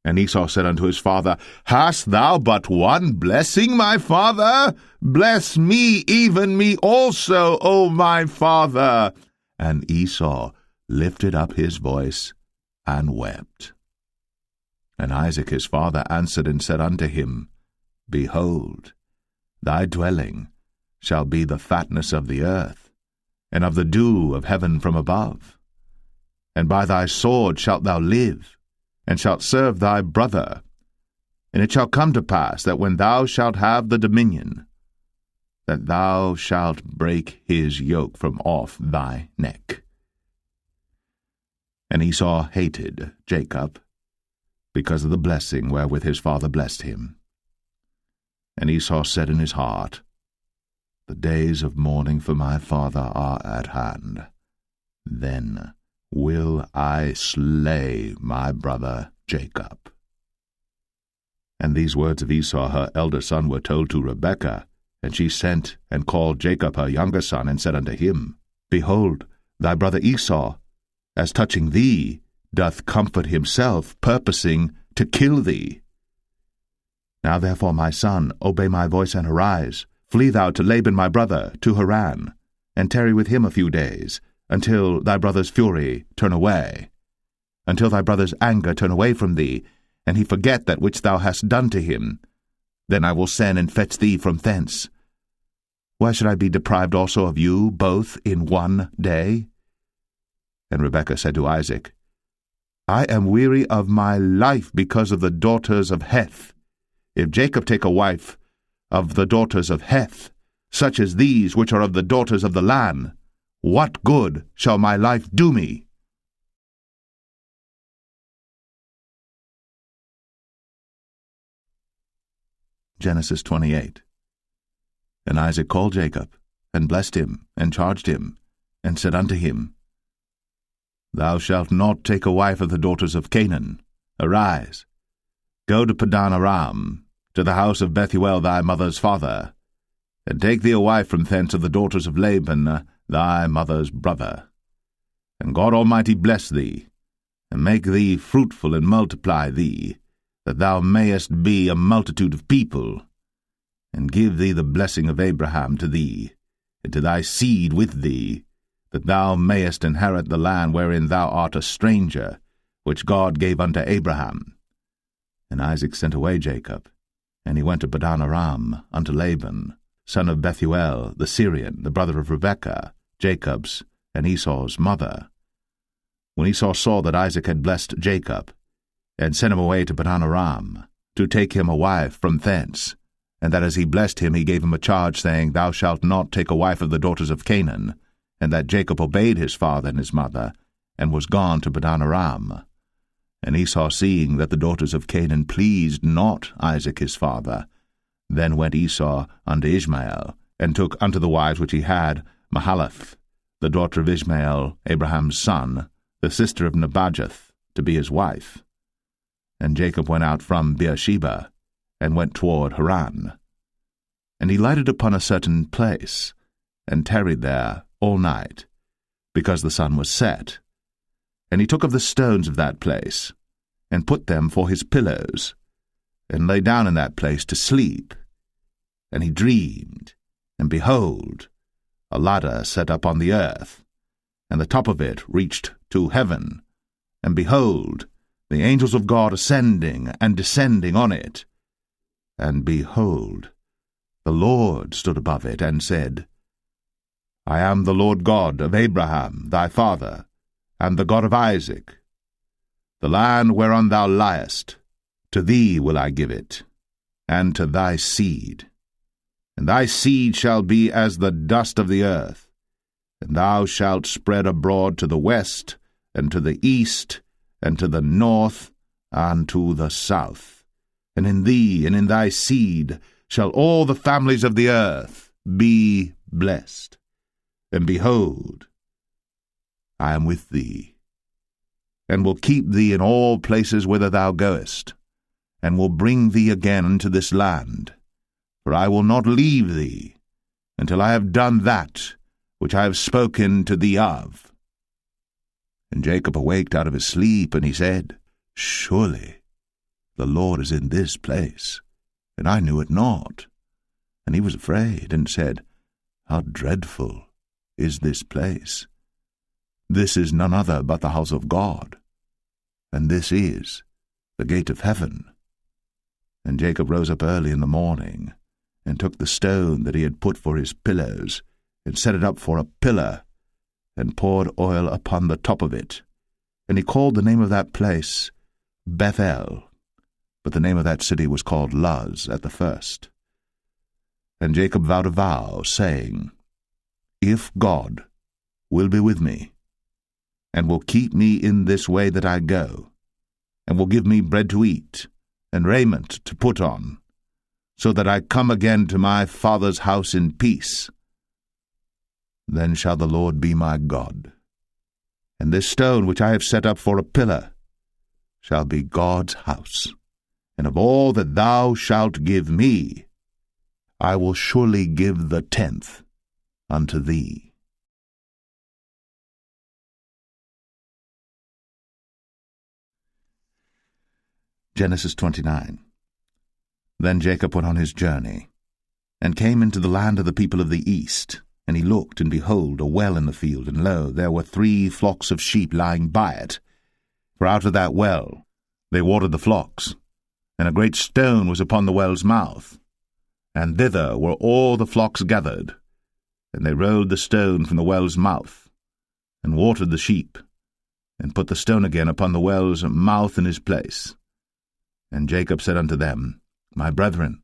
And Esau said unto his father, Hast thou but one blessing, my father? Bless me, even me also, O my father. And Esau lifted up his voice and wept. And Isaac his father answered and said unto him, Behold, thy dwelling shall be the fatness of the earth, and of the dew of heaven from above. And by thy sword shalt thou live, and shalt serve thy brother. And it shall come to pass that when thou shalt have the dominion, that thou shalt break his yoke from off thy neck. And Esau hated Jacob, because of the blessing wherewith his father blessed him. And Esau said in his heart, The days of mourning for my father are at hand. Then will I slay my brother Jacob. And these words of Esau her elder son were told to Rebekah, and she sent and called Jacob her younger son, and said unto him, Behold, thy brother Esau, as touching thee, doth comfort himself, purposing to kill thee. Now therefore, my son, obey my voice and arise. Flee thou to Laban my brother, to Haran, and tarry with him a few days, until thy brother's fury turn away, until thy brother's anger turn away from thee, and he forget that which thou hast done to him. Then I will send and fetch thee from thence. Why should I be deprived also of you both in one day? And Rebekah said to Isaac, I am weary of my life because of the daughters of Heth. If Jacob take a wife of the daughters of Heth, such as these which are of the daughters of the land, what good shall my life do me? Genesis 28. And Isaac called Jacob, and blessed him, and charged him, and said unto him, Thou shalt not take a wife of the daughters of Canaan. Arise, go to Padan Aram, to the house of Bethuel thy mother's father, and take thee a wife from thence of the daughters of Laban thy mother's brother. And God Almighty bless thee, and make thee fruitful, and multiply thee, that thou mayest be a multitude of people, and give thee the blessing of Abraham to thee, and to thy seed with thee, that thou mayest inherit the land wherein thou art a stranger, which God gave unto Abraham. And Isaac sent away Jacob, and he went to Padan Aram unto Laban, son of Bethuel the Syrian, the brother of Rebekah, Jacob's and Esau's mother. When Esau saw that Isaac had blessed Jacob, and sent him away to Padan Aram, to take him a wife from thence, and that as he blessed him he gave him a charge, saying, Thou shalt not take a wife of the daughters of Canaan, and that Jacob obeyed his father and his mother, and was gone to Padan Aram. And Esau, seeing that the daughters of Canaan pleased not Isaac his father, then went Esau unto Ishmael, and took unto the wives which he had Mahalath, the daughter of Ishmael, Abraham's son, the sister of Nebajoth, to be his wife. And Jacob went out from Beersheba, and went toward Haran. And he lighted upon a certain place, and tarried there all night, because the sun was set. And he took of the stones of that place, and put them for his pillows, and lay down in that place to sleep. And he dreamed, and behold, a ladder set up on the earth, and the top of it reached to heaven, and behold, the angels of God ascending and descending on it. And behold, the Lord stood above it, and said, I am the Lord God of Abraham thy father, and the God of Isaac. The land whereon thou liest, to thee will I give it, and to thy seed. And thy seed shall be as the dust of the earth, and thou shalt spread abroad to the west, and to the east, and to the north, and to the south. And in thee and in thy seed shall all the families of the earth be blessed. And behold, I am with thee, and will keep thee in all places whither thou goest, and will bring thee again into this land. For I will not leave thee until I have done that which I have spoken to thee of. And Jacob awaked out of his sleep, and he said, Surely The Lord is in this place, and I knew it not. And he was afraid, and said, How dreadful is this place! This is none other but the house of God, and this is the gate of heaven. And Jacob rose up early in the morning, and took the stone that he had put for his pillows, and set it up for a pillar, and poured oil upon the top of it. And he called the name of that place Bethel, but the name of that city was called Luz at the first. And Jacob vowed a vow, saying, If God will be with me, and will keep me in this way that I go, and will give me bread to eat, and raiment to put on, so that I come again to my father's house in peace, then shall the Lord be my God, and this stone which I have set up for a pillar shall be God's house, and of all that thou shalt give me, I will surely give the 10th unto thee. Genesis 29. Then Jacob went on his journey, and came into the land of the people of the east. And he looked, and behold, a well in the field, and lo, there were 3 flocks of sheep lying by it. For out of that well they watered the flocks, and a great stone was upon the well's mouth. And thither were all the flocks gathered. And they rolled the stone from the well's mouth, and watered the sheep, and put the stone again upon the well's mouth in his place. And Jacob said unto them, My brethren,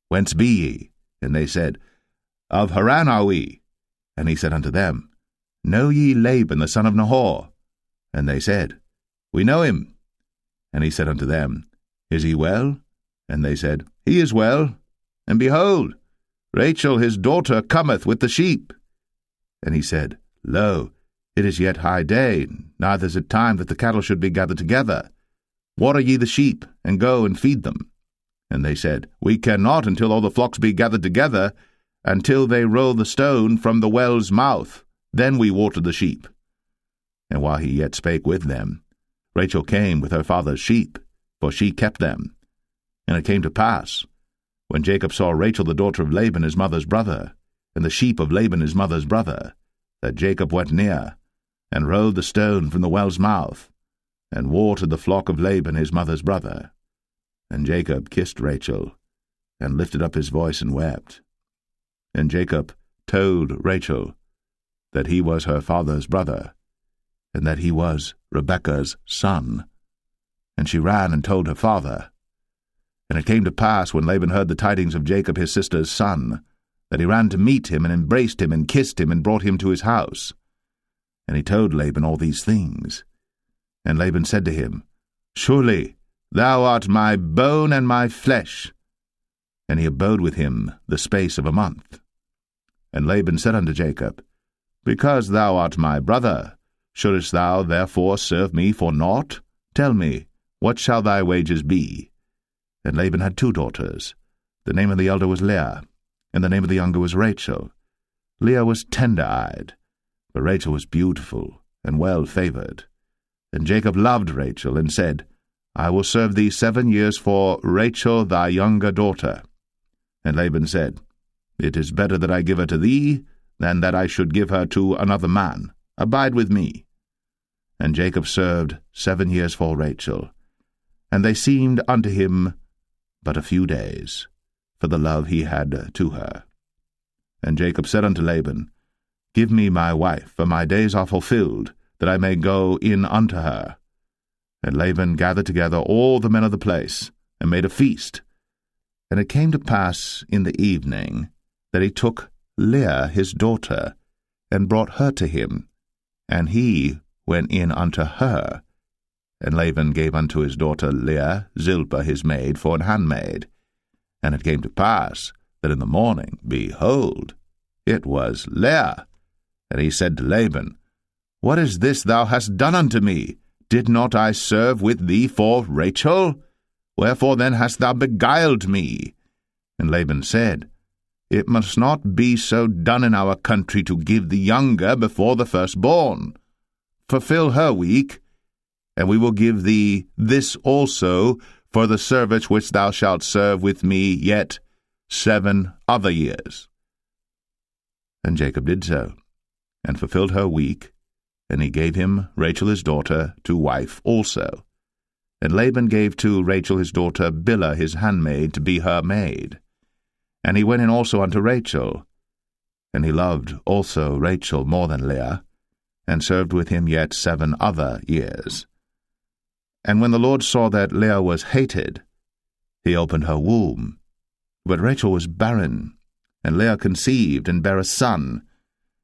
whence be ye? And they said, Of Haran are we. And he said unto them, Know ye Laban the son of Nahor? And they said, We know him. And he said unto them, Is he well? And they said, He is well. And behold, Rachel his daughter cometh with the sheep. And he said, Lo, it is yet high day, neither is it time that the cattle should be gathered together. Water ye the sheep, and go and feed them. And they said, We cannot until all the flocks be gathered together, until they roll the stone from the well's mouth. Then we water the sheep. And while he yet spake with them, Rachel came with her father's sheep, for she kept them. And it came to pass, when Jacob saw Rachel the daughter of Laban his mother's brother, and the sheep of Laban his mother's brother, that Jacob went near, and rolled the stone from the well's mouth, and watered the flock of Laban his mother's brother. And Jacob kissed Rachel, and lifted up his voice and wept. And Jacob told Rachel that he was her father's brother, and that he was Rebekah's son. And she ran and told her father. And it came to pass, when Laban heard the tidings of Jacob his sister's son, that he ran to meet him, and embraced him, and kissed him, and brought him to his house. And he told Laban all these things. And Laban said to him, Surely thou art my bone and my flesh. And he abode with him the space of a month. And Laban said unto Jacob, Because thou art my brother, shouldest thou therefore serve me for naught? Tell me, what shall thy wages be? And Laban had 2 daughters. The name of the elder was Leah, and the name of the younger was Rachel. Leah was tender-eyed, but Rachel was beautiful and well-favored. And Jacob loved Rachel, and said, I will serve thee 7 years for Rachel thy younger daughter. And Laban said, It is better that I give her to thee, than that I should give her to another man. Abide with me. And Jacob served 7 years for Rachel, and they seemed unto him but a few days, for the love he had to her. And Jacob said unto Laban, Give me my wife, for my days are fulfilled, that I may go in unto her. And Laban gathered together all the men of the place, and made a feast. And it came to pass in the evening, that he took Leah his daughter, and brought her to him, and he went in unto her. And Laban gave unto his daughter Leah Zilpah his maid for an handmaid. And it came to pass, that in the morning, behold, it was Leah. And he said to Laban, What is this thou hast done unto me? Did not I serve with thee for Rachel? Wherefore then hast thou beguiled me? And Laban said, It must not be so done in our country to give the younger before the firstborn. Fulfill her week, and we will give thee this also for the service which thou shalt serve with me yet 7 other years. And Jacob did so, and fulfilled her week, and he gave him Rachel his daughter to wife also. And Laban gave to Rachel his daughter Bilhah his handmaid to be her maid. And he went in also unto Rachel, and he loved also Rachel more than Leah, and served with him yet 7 other years. And when the Lord saw that Leah was hated, he opened her womb. But Rachel was barren, and Leah conceived and bare a son.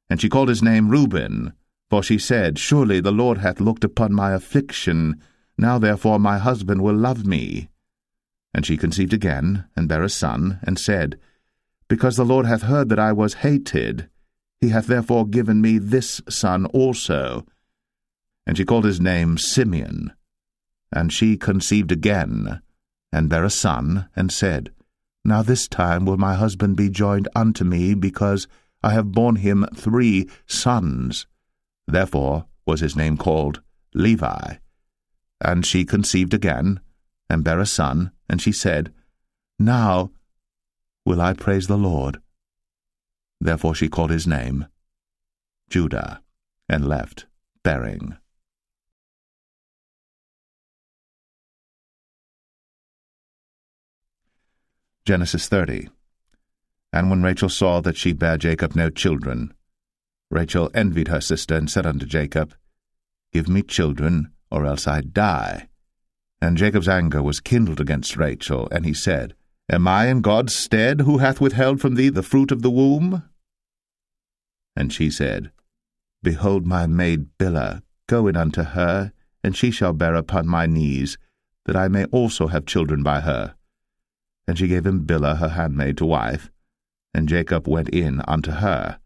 And she called his name Reuben, for she said, Surely the Lord hath looked upon my affliction, now therefore my husband will love me. And she conceived again, and bare a son, and said, Because the Lord hath heard that I was hated, he hath therefore given me this son also. And she called his name Simeon. And she conceived again, and bare a son, and said, Now this time will my husband be joined unto me, because I have borne him 3 sons. Therefore was his name called Levi. And she conceived again, and bare a son, and she said, Now will I praise the Lord. Therefore she called his name Judah, and left bearing. Genesis 30. And when Rachel saw that she bare Jacob no children, Rachel envied her sister, and said unto Jacob, Give me children, or else I die. And Jacob's anger was kindled against Rachel, and he said, Am I in God's stead, who hath withheld from thee the fruit of the womb? And she said, Behold my maid Bilhah, go in unto her, and she shall bear upon my knees, that I may also have children by her. And she gave him Bilhah her handmaid to wife, and Jacob went in unto her.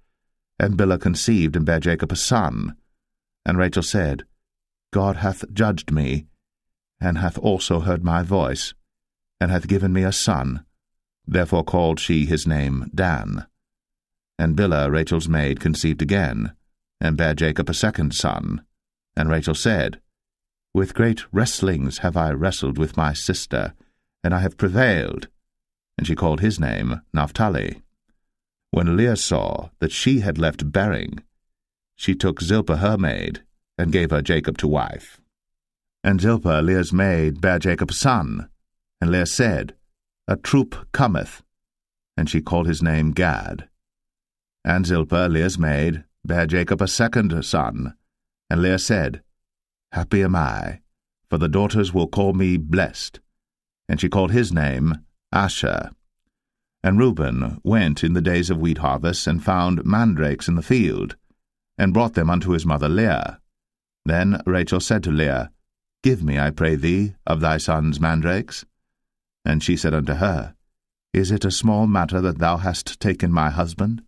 And Bilhah conceived, and bare Jacob a son. And Rachel said, God hath judged me, and hath also heard my voice, and hath given me a son. Therefore called she his name Dan. And Bilhah Rachel's maid conceived again, and bare Jacob a second son. And Rachel said, With great wrestlings have I wrestled with my sister, and I have prevailed. And she called his name Naphtali. When Leah saw that she had left bearing, she took Zilpah her maid, and gave her Jacob to wife. And Zilpah Leah's maid bare Jacob a son. And Leah said, A troop cometh. And she called his name Gad. And Zilpah Leah's maid bare Jacob a second son. And Leah said, Happy am I, for the daughters will call me blessed. And she called his name Asher. And Reuben went in the days of wheat harvest, and found mandrakes in the field, and brought them unto his mother Leah. Then Rachel said to Leah, Give me, I pray thee, of thy son's mandrakes. And she said unto her, Is it a small matter that thou hast taken my husband?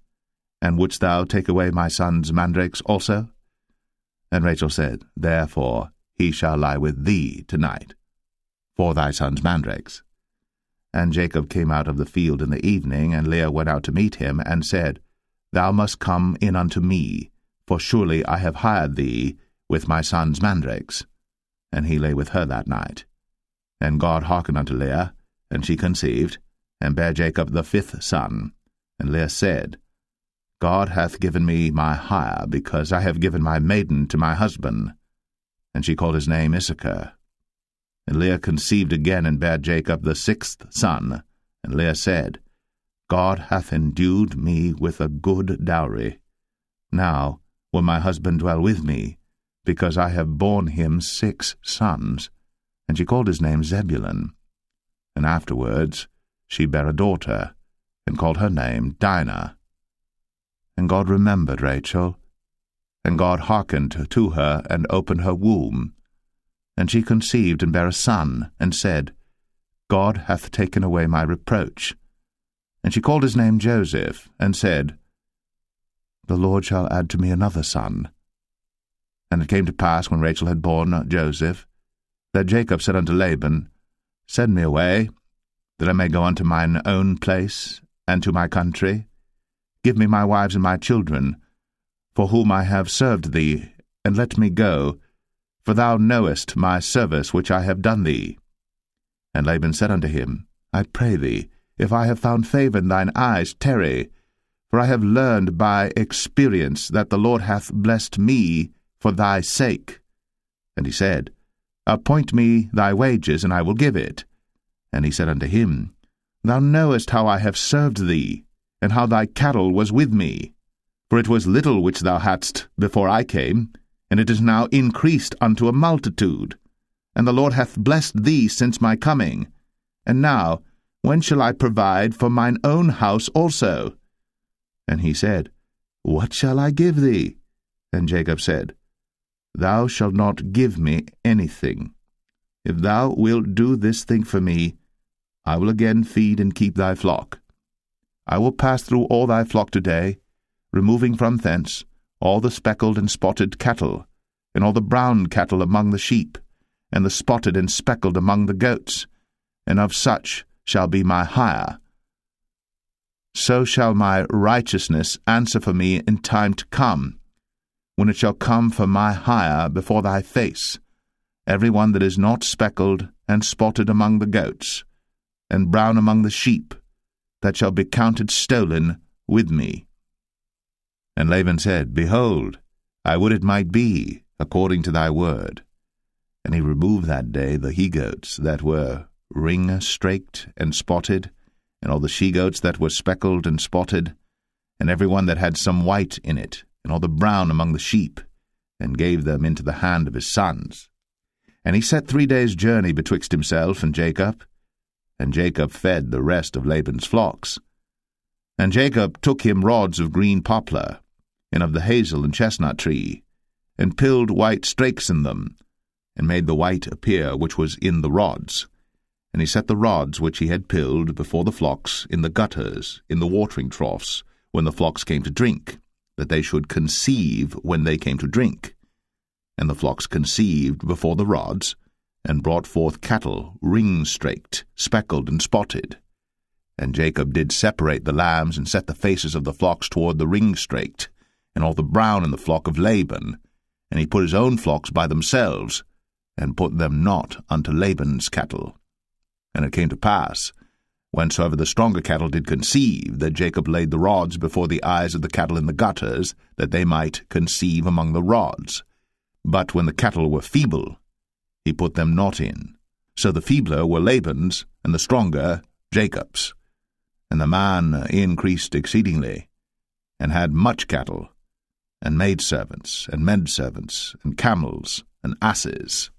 And wouldst thou take away my son's mandrakes also? And Rachel said, Therefore he shall lie with thee tonight, for thy son's mandrakes. And Jacob came out of the field in the evening, and Leah went out to meet him, and said, Thou must come in unto me, for surely I have hired thee with my son's mandrakes. And he lay with her that night. And God hearkened unto Leah, and she conceived, and bare Jacob the 5th son. And Leah said, God hath given me my hire, because I have given my maiden to my husband. And she called his name Issachar. And Leah conceived again, and bare Jacob the 6th son. And Leah said, God hath endued me with a good dowry. Now will my husband dwell with me, because I have borne him 6 sons. And she called his name Zebulun. And afterwards she bare a daughter, and called her name Dinah. And God remembered Rachel, and God hearkened to her, and opened her womb. And she conceived, and bare a son, and said, God hath taken away my reproach. And she called his name Joseph, and said, The Lord shall add to me another son. And it came to pass, when Rachel had borne Joseph, that Jacob said unto Laban, Send me away, that I may go unto mine own place, and to my country. Give me my wives and my children, for whom I have served thee, and let me go, for thou knowest my service which I have done thee. And Laban said unto him, I pray thee, if I have found favour in thine eyes, tarry. For I have learned by experience that the Lord hath blessed me for thy sake. And he said, Appoint me thy wages, and I will give it. And he said unto him, Thou knowest how I have served thee, and how thy cattle was with me. For it was little which thou hadst before I came, and it is now increased unto a multitude. And the Lord hath blessed thee since my coming. And now, when shall I provide for mine own house also? And he said, What shall I give thee? And Jacob said, Thou shalt not give me anything. If thou wilt do this thing for me, I will again feed and keep thy flock. I will pass through all thy flock today, removing from thence all the speckled and spotted cattle, and all the brown cattle among the sheep, and the spotted and speckled among the goats, and of such shall be my hire. So shall my righteousness answer for me in time to come, when it shall come for my hire before thy face, every one that is not speckled and spotted among the goats, and brown among the sheep, that shall be counted stolen with me. And Laban said, Behold, I would it might be according to thy word. And he removed that day the he-goats that were ring-straked and spotted, and all the she-goats that were speckled and spotted, and every one that had some white in it, and all the brown among the sheep, and gave them into the hand of his sons. And he set 3 days' journey betwixt himself and Jacob fed the rest of Laban's flocks. And Jacob took him rods of green poplar, and of the hazel and chestnut tree, and pilled white strakes in them, and made the white appear which was in the rods. And he set the rods which he had pilled before the flocks in the gutters, in the watering troughs, when the flocks came to drink, that they should conceive when they came to drink. And the flocks conceived before the rods, and brought forth cattle ring-straked, speckled, and spotted. And Jacob did separate the lambs, and set the faces of the flocks toward the ring-straked, and all the brown in the flock of Laban. And he put his own flocks by themselves, and put them not unto Laban's cattle. And it came to pass, whensoever the stronger cattle did conceive, that Jacob laid the rods before the eyes of the cattle in the gutters, that they might conceive among the rods. But when the cattle were feeble, he put them not in. So the feebler were Laban's, and the stronger Jacob's. And the man increased exceedingly, and had much cattle, and maidservants, and menservants, and camels, and asses.